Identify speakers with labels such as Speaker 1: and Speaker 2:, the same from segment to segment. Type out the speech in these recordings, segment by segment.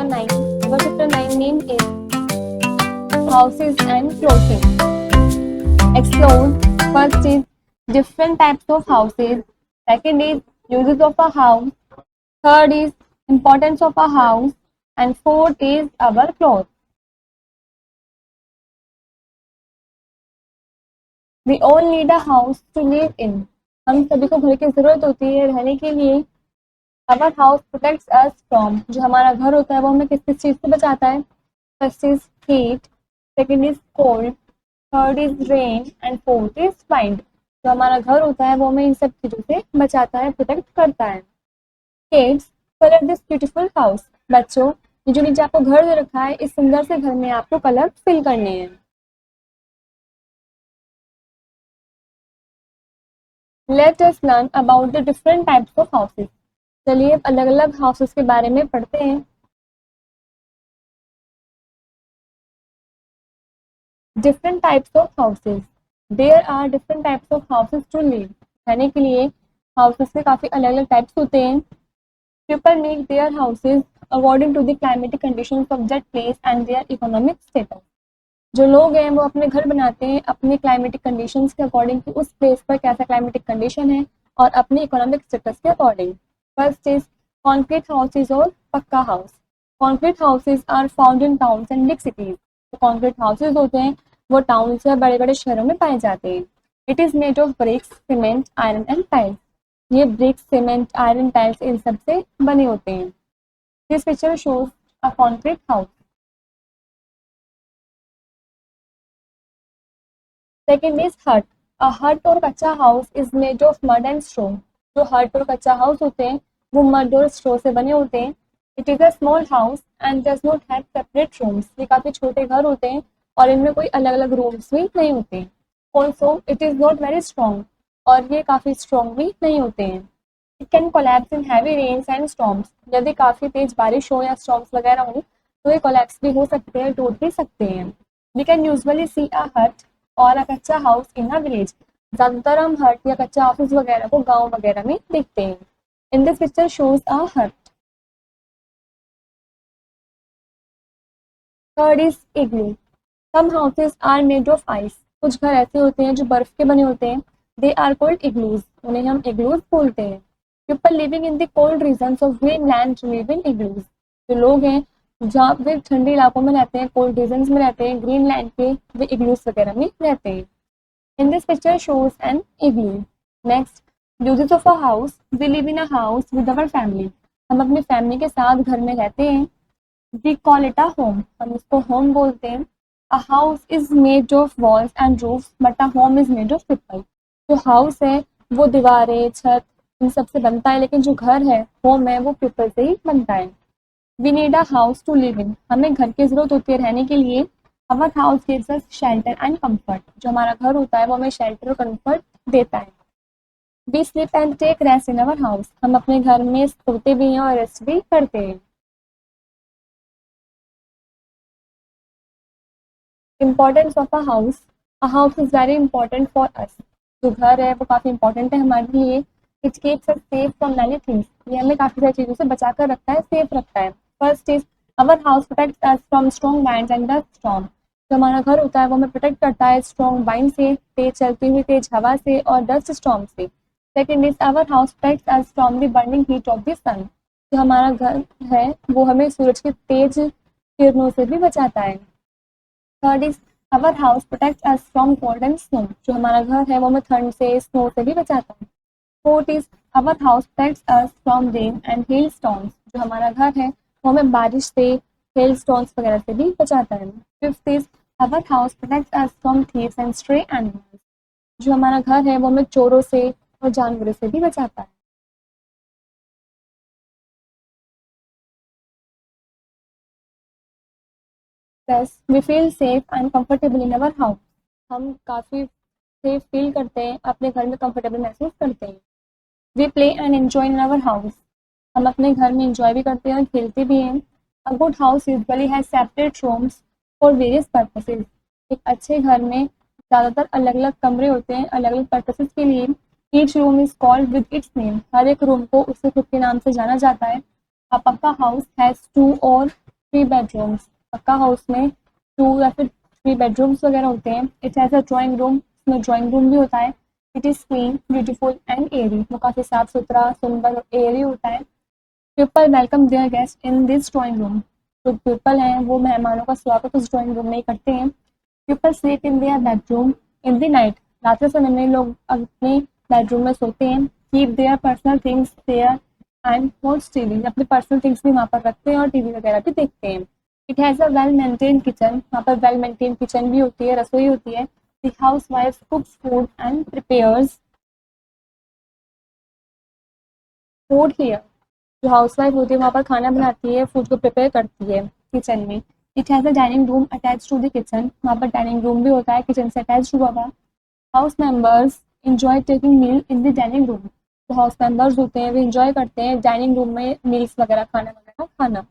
Speaker 1: chapter 9. Our chapter 9 name is Houses and Clothing. Explore. First is different types of houses. Second is uses of a house. Third is importance of a house. And fourth is our clothes. We all need a house to live in. हम सभी को घर की जरूरत होती है रहने के लिए. Our house protects us from, जो हमारा घर होता है वो हमें किस किस चीज से बचाता है. First is heat, second is cold, third is rain and fourth is wind. जो हमारा घर होता है वो हमें इन सब चीजों से बचाता है, प्रोटेक्ट करता है. Kids, color this beautiful house. बच्चों, ये जो नीचे आपको घर दे रखा है इस सुंदर से घर में आपको कलर फिल करने हैं. Let us learn about the different types of houses. चलिए अलग अलग हाउसेस के बारे में पढ़ते हैं. Different types of houses. There are different types of houses to live. रहने के लिए हाउसेस के काफी अलग अलग टाइप्स होते हैं. People make their houses according to the climatic conditions of that place and their economic status. जो लोग हैं वो अपने घर बनाते हैं अपने क्लाइमेटिक कंडीशंस के अकॉर्डिंग कि उस प्लेस पर कैसा क्लाइमेटिक कंडीशन है और अपने इकोनॉमिक स्टेटस के according. First is concrete houses और पक्का house. Concrete houses are found in towns and big cities. तो कॉन्क्रीट हाउसेज होते हैं वो टाउन्स या बड़े बड़े शहरों में पाए जाते हैं. It is made of bricks, cement, iron and tiles. ये ब्रिक्स, सीमेंट, आयरन, टाइल्स इन सब से बने होते हैं. This picture shows a concrete house. Second is hut. A hut और कच्चा house is made of mud and straw. जो हट और कच्चा हाउस होते हैं वो मड और स्ट्रो से बने होते हैं. It is a small house and does not have separate rooms. ये काफी छोटे घर होते हैं और इनमें कोई अलग अलग रूम्स भी नहीं होते हैं. Also it is not very strong. और ये काफी स्ट्रॉन्ग भी नहीं होते हैं. It can collapse in heavy rains and storms. यदि काफी तेज बारिश हो या स्टॉर्म्स वगैरह हो तो ये कोलैप्स भी हो सकते हैं, टूट भी सकते हैं. We can usually C a hut और अ कच्चा हाउस इन अ विलेज. ज्यादातर हम हट या कच्चा हाउस वगैरह को गांव वगैरह में देखते हैं. In this picture shows a hut. Third is igloo. Some houses are made of ice. कुछ घर ऐसे होते हैं जो बर्फ के बने होते हैं. They are called igloos. उन्हें हम इग्लूज बोलते हैं. People living in the cold regions of Greenland live in igloos. जो लोग हैं जहाँ पे ठंडे इलाकों में रहते हैं, कोल्ड रीजन्स में रहते हैं, ग्रीनलैंड के, वे इग्लूज वगैरह में रहते हैं. In this picture shows an igloo. Next, uses of a house. We live in a house with our family. हम अपनी फैमिली के साथ घर में रहते हैं. We call it a home. हम इसको home बोलते हैं. A house is made of walls and roofs, but a home is made of people. जो house है वो दीवारें, छत इन सब से बनता है, लेकिन जो घर है, home है, वो people से ही बनता है. We need a house to live in. हमें घर की जरूरत होती है रहने के लिए. Our house gives us shelter and comfort. जो हमारा घर होता है वो हमें शेल्टर और कंफर्ट देता है. We sleep and take rest in our house. हम अपने घर में सोते भी हैं और रेस्ट भी करते हैं. Importance of a house. A house is very important for us. जो घर है वो काफी important है हमारे लिए. It keeps us safe from many things. ये हमें काफी सारी चीजों से बचा कर रखता है, सेफ रखता है. First is our house protects us from strong winds and dust storm. जो हमारा घर होता है वो हमें प्रोटेक्ट करता है स्ट्रॉन्ग वाइंड से, तेज चलती हुई तेज हवा से और डस्ट स्टॉर्म से. Second is our house protects us from the burning heat of the sun. जो हमारा घर है वो हमें सूरज की तेज किरणों से भी बचाता है. Third is our house protects us from cold and snow. जो हमारा घर है वो हमें ठंड से, स्नो से भी बचाता है. Fourth is our house protects us from rain and hail storms. जो हमारा घर है वो हमें बारिश से, हेल स्टॉर्म्स वगैरह से भी बचाता है. Fifth is Our house protects us from thieves and stray animals. जो हमारा घर है वो हमें चोरों से और जानवरों से भी बचाता है. Thus, we feel safe and comfortable in our house. हम काफी सेफ फील करते हैं, अपने घर में कंफर्टेबल महसूस करते हैं. We play and enjoy in our house. हम अपने घर में enjoy भी करते हैं और खेलते भी हैं. A good house usually has separate rooms for various purposes. एक अच्छे घर में ज़्यादातर अलग अलग कमरे होते हैं अलग अलग पर्पसेस के लिए. Each room is called with its name. हर एक रूम को उसके खुद के नाम से जाना जाता है. अ पक्का हाउस हैज़ 2 or 3 बेडरूम्स, पक्का हाउस में 2 या फिर 3 बेडरूम्स वगैरह होते हैं। It has a drawing room, इसमें ड्राइंग रूम भी होता है। It is clean, beautiful and Airy, वो काफ़ी साफ सुथरा, सुंदर और एयरी होता है। People welcome there guest in this drawing room, जो पीपल हैं वो मेहमानों का स्वागत उस ड्राइंग रूम में ही करते हैं। People sleep in their bedroom in the night, रात के समय में लोग अपने बेडरूम में सोते हैं। Keep their personal things there and watch TV, अपने पर्सनल थिंग्स भी वहाँ पर रखते हैं और टीवी वगैरह भी देखते हैं। It has a well maintain kitchen, वहाँ पर वेल मेंटेन किचन भी होती है, रसोई होती है। The house wife कुक्स food and prepares food here, जो हाउस वाइफ होती है वहाँ पर खाना बनाती है, फूड को प्रिपेयर करती है किचन में। It has a dining room attach to the kitchen, वहाँ पर डाइनिंग रूम भी होता है, किचन से अटैच हुआ हुआ। House members enjoy taking meal in the dining room, जो हाउस मेंबर्स होते हैं वो एंजॉय करते हैं डाइनिंग रूम में मील्स वगैरह खाना।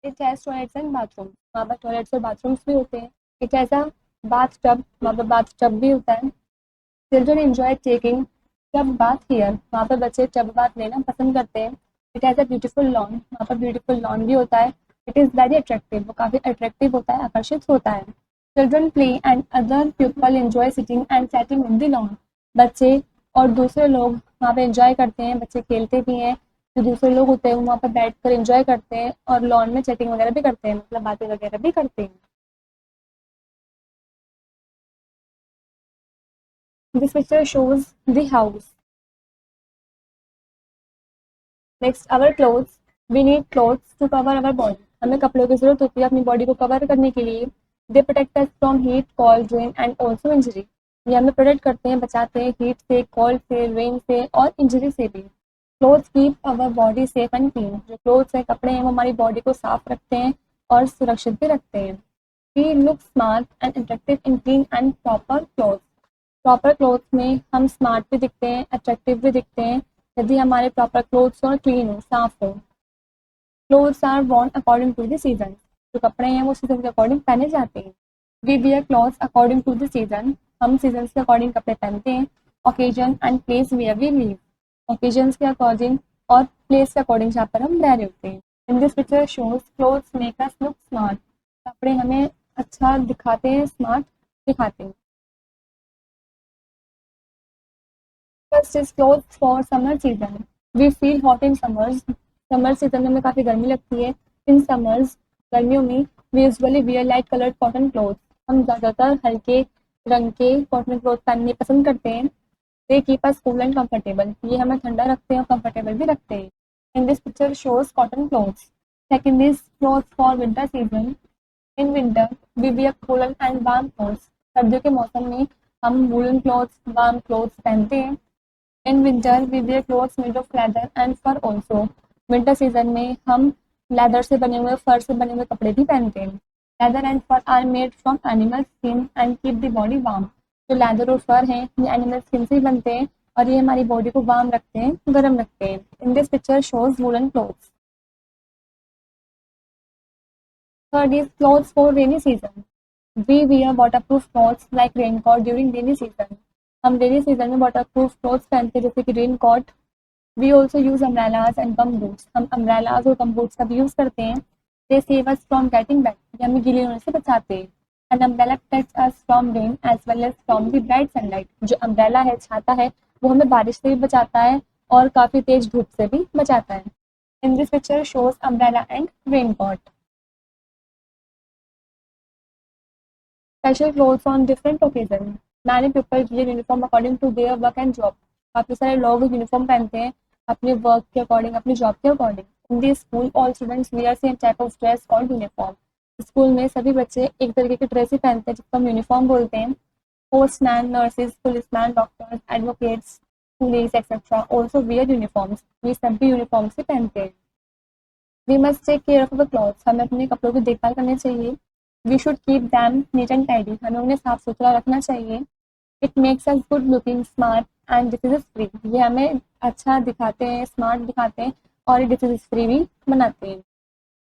Speaker 1: It has toilets and bathroom, वहाँ पर टॉयलेट्स और बाथरूम्स भी होते हैं। It has a bath tub, वहाँ पर बाथ टब भी होता है। Children enjoy taking tub bath here, वहाँ पर बच्चे टब बाथ लेना पसंद करते हैं। It has a beautiful lawn, वहाँ पर ब्यूटीफुल लॉन भी होता है। इट इज़ वेरी अट्रैक्टिव, वो काफ़ी अट्रैक्टिव होता है, आकर्षित होता है। Children play and other people enjoy sitting and chatting in the lawn, बच्चे और दूसरे लोग वहाँ पे एंजॉय करते हैं, बच्चे खेलते भी हैं, जो दूसरे लोग होते हैं वो वहाँ पर बैठ कर एंजॉय करते हैं और लॉन में चैटिंग वगैरह भी करते हैं, मतलब बातें वगैरह भी करते हैं। This picture shows the house. Next our clothes, we need clothes to cover our body, हमें कपड़ों की जरूरत होती है अपनी बॉडी को कवर करने के लिए। They protect us from heat, cold, rain and also injury, ये हमें प्रोटेक्ट करते हैं, बचाते हैं हीट से, कोल्ड से, रेन से और इंजरी से भी। Clothes keep our body safe and clean, जो क्लोथ्स हैं, कपड़े हैं, वो हमारी बॉडी को साफ रखते हैं और सुरक्षित भी रखते हैं। We look smart and attractive in clean and proper clothes, proper clothes में हम स्मार्ट भी दिखते हैं, अट्रैक्टिव भी दिखते हैं, यदि हमारे प्रॉपर क्लोथ्स और क्लीन हो, साफ हो। Clothes are worn according to the season, जो कपड़े हैं वो सीजन के अकॉर्डिंग पहने जाते हैं। We wear clothes according to the season, हम सीजन के अकॉर्डिंग कपड़े पहनते हैं। Occasion and place where we live, occasions के अकॉर्डिंग और प्लेस के अकॉर्डिंग जहाँ पर हम रह रहे होते हैं। In this picture shows clothes make us look smart, कपड़े हमें अच्छा दिखाते हैं, स्मार्ट दिखाते हैं। First is clothes for summer season, we feel hot in summers, summer season में हमें काफ़ी गर्मी लगती है। इन समर्स, गर्मियों में we usually wear light coloured cotton cloth, हम ज़्यादातर हल्के रंग के कॉटन क्लोथ पहनने पसंद करते हैं। They keep us cool and comfortable, ये हमें ठंडा रखते हैं और कंफर्टेबल भी रखते हैं। In this picture shows cotton clothes. Second is clothes for winter season, in winter we wear woollen and warm clothes, सर्दियों के मौसम में हम वूलन क्लोथ्स, वार्म क्लोथ्स पहनते हैं। In winter we wear clothes made of leather and fur also, winter season में हम leather से बने हुए, फर से बने हुए कपड़े भी पहनते हैं। Leather and fur are made from animal skin and keep the body warm, जो लेदर और फर हैं ये एनिमल स्किन से ही बनते हैं और ये हमारी बॉडी को वार्म रखते हैं, गर्म रखते हैं। In this picture shows woollen clothes. Third is clothes for rainy season, we wear waterproof clothes like raincoat during rainy season, हम रेनी सीजन में वाटरप्रूफ क्लॉथ्स पहनते हैं जैसे कि raincoat. We also use umbrellas and gum boots, हम umbrellas और gum boots का भी यूज़ करते हैं। They save us from getting wet, ये हमें गीले होने से बचाते हैं। An umbrella protects us from rain as well as from the bright sunlight, जो अम्ब्रेला है, छाता है, वो हमें बारिश से भी बचाता है और काफ़ी तेज धूप से भी बचाता है। In this picture shows umbrella and raincoat. Special clothes on different occasion, many people wear uniform according to their work and job, काफ़ी सारे लोग यूनिफॉर्म पहनते हैं अपने वर्क के अकॉर्डिंग, अपनी जॉब के according. In the school all students wear same type of dress called uniform, school में सभी बच्चे एक तरीके की ड्रेस ही पहनते हैं जिसको हम यूनिफॉर्म बोलते हैं। Postman, nurses, policeman, doctors, advocates, police etcetera also wear uniforms, ये सभी यूनिफॉर्म्स ही पहनते हैं। We must take care of our clothes, हमें अपने कपड़ों की देखभाल करनी चाहिए। We should keep them neat and tidy, हमें उन्हें साफ सुथरा रखना चाहिए। It makes us good looking smart and disease free, ये हमें अच्छा दिखाते हैं, स्मार्ट दिखाते हैं और डिसीज फ्री भी बनाते हैं।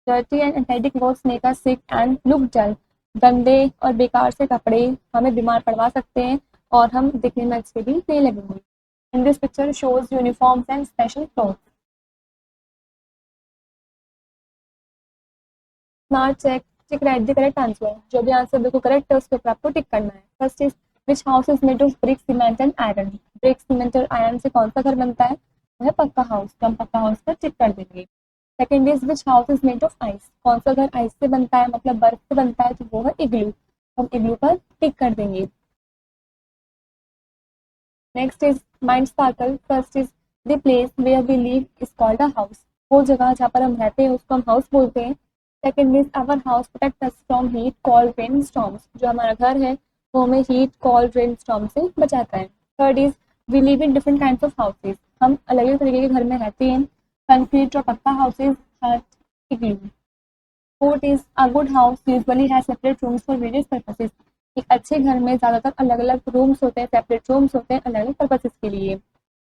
Speaker 1: Dirty and untidy clothes make us sick and look dull, गंदे और बेकार से कपड़े हमें बीमार पड़वा सकते हैं और हम दिखने में अच्छे भी नहीं लगेंगे। In this picture shows uniforms and special clothes. Smart check, tick right the correct answer, जो भी आंसर बिल्कुल करेक्ट है उसके ऊपर आपको टिक करना है। First is which house is made of brick, cement and iron. Brick, cement और आयरन से कौन सा घर बनता है? वो है पक्का हाउस, तो हम पक्का हाउस पर टिक कर देंगे। Second is which house is made of ice, कौन सा घर आइस से बनता है, मतलब बर्फ से बनता है, तो वो है इग्लू, हम इग्लू पर टिक कर देंगे। Next is mind sparkle. First is the place where we live is called a house, वो जगह जहाँ पर हम रहते हैं उसको हम हाउस बोलते हैं। Second is our house protect us from heat cold rain storms, जो हमारा घर है वो हमें हीट कॉल्ड रेन स्टॉर्म से बचाता है। Third is we live in different kinds of houses, हम अलग अलग तरीके के घर में रहते हैं। कंक्रीट और pucca houses, hut, igloo. Fourth is a good house usually has separate rooms for various purposes, एक अच्छे घर में ज़्यादातर अलग अलग रूम्स होते हैं, सेपरेट रूम्स होते हैं अलग अलग पर्पसेस के लिए।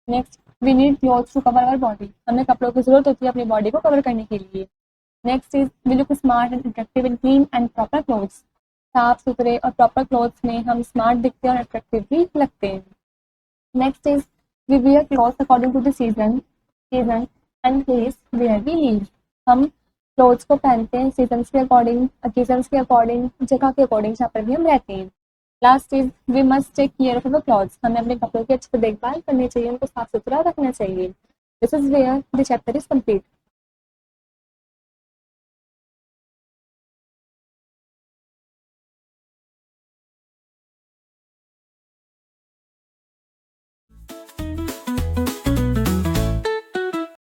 Speaker 1: Next, we need clothes to cover our body, हमें कपड़ों की जरूरत होती है अपनी बॉडी को कवर करने के लिए। Next is we look smart and attractive in clean and proper clothes, साफ सुथरे और प्रॉपर क्लोथ्स में हम स्मार्ट दिखते हैं और अट्रैक्टिव भी लगते हैं। Next is we wear clothes according to the season and place where we live, हम क्लोथ्स को पहनते हैं सीजन्स के अकॉर्डिंग, ओकेजन्स के अकॉर्डिंग, जगह के अकॉर्डिंग जहाँ पर भी हम रहते हैं। Last is we must take care of our clothes, हमें अपने कपड़ों की अच्छे से देखभाल करनी चाहिए, उनको साफ सुथरा रखना चाहिए। This is where the chapter is complete.